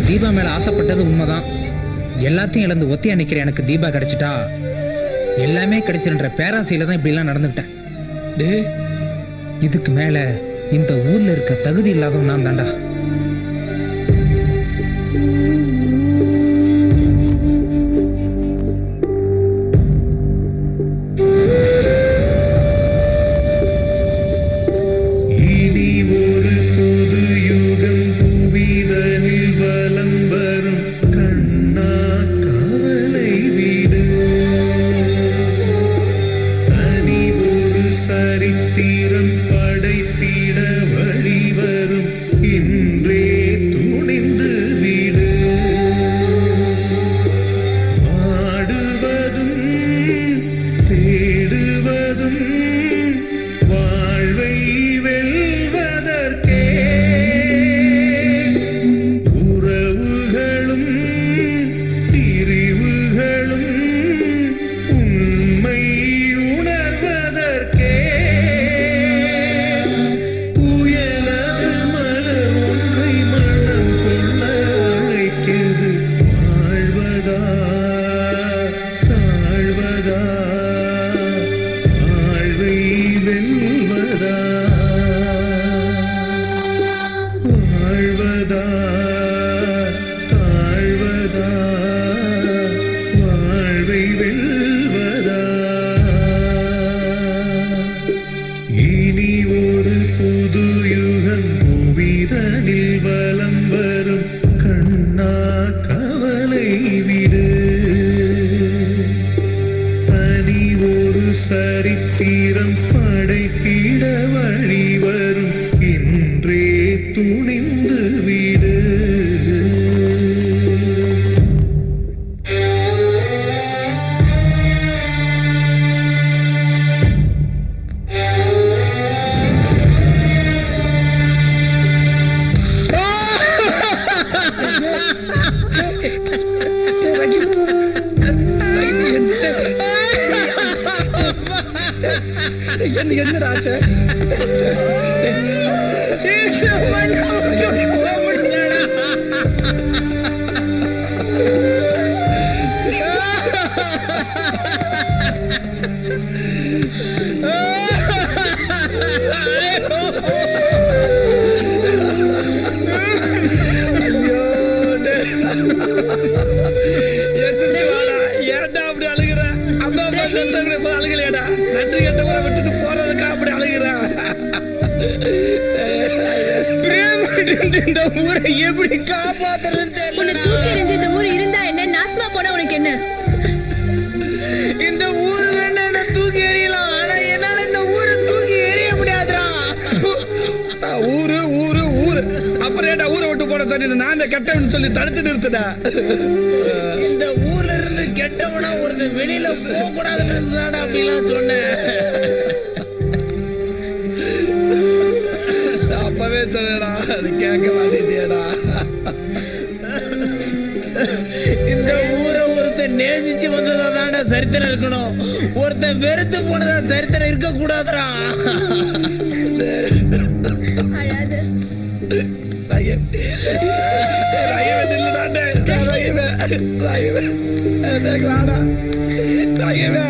நான் தீபா மேல ஆசைப்பட்டது உண்மைதான். எல்லாத்தையும் இழந்து ஒத்தியா நிக்கிற எனக்கு தீபா கிடைச்சிட்டா எல்லாமே கிடைச்சிருன்ற பேராசையில தான் இப்படி எல்லாம் நடந்துக்கிட்டேன். இதுக்கு மேல இந்த ஊர்ல இருக்க தகுதி இல்லாதவன் நான் தாண்டா. சரித்திரம் படைத்திட வழி வரும் இன்றே துணிந்து விடு. என்னடாச்சு? ஏன்டா அப்படி அழுகுற? அம்மா அழுகலையாடா? நன்றி கேட்டவரை விட்டுட்டு போறதுக்கா அப்படி அழுகுறா? இந்த ஊரை எப்படி காப்பாத்துறது? உன்னை தூக்கி எறிஞ்சு இந்த ஊர் இருந்தா என்ன, நாசமா போனா உனக்கு என்ன? இந்த ஊரு வேணா தூக்கி எறியலாம், ஆனா என்னால இந்த ஊரை தூக்கி எறிய முடியாதுடா. ஊரு ஊரு ஊரு அப்புறம் ஏன்டா ஊரை விட்டு போட சொல்லி நான் இந்த கெட்டவன் சொல்லி தடுத்து நிறுத்துடா. இந்த ஊர்ல இருந்து கெட்டவனா ஒருத்தர் வெளியில போக கூடாதுன்னு தானே அப்படிலாம் சொன்னேன். அப்பவே சொல்லடா, அது கேட்க மாட்டேட்டியடா. இந்த ஊரை ஒருத்தன் நேசிச்சு வந்ததா தானே சரித்திரம் இருக்கணும், ஒருத்தன் வெறுத்து போனதா சரித்திரம் இருக்க கூடாதுடா. ராயவே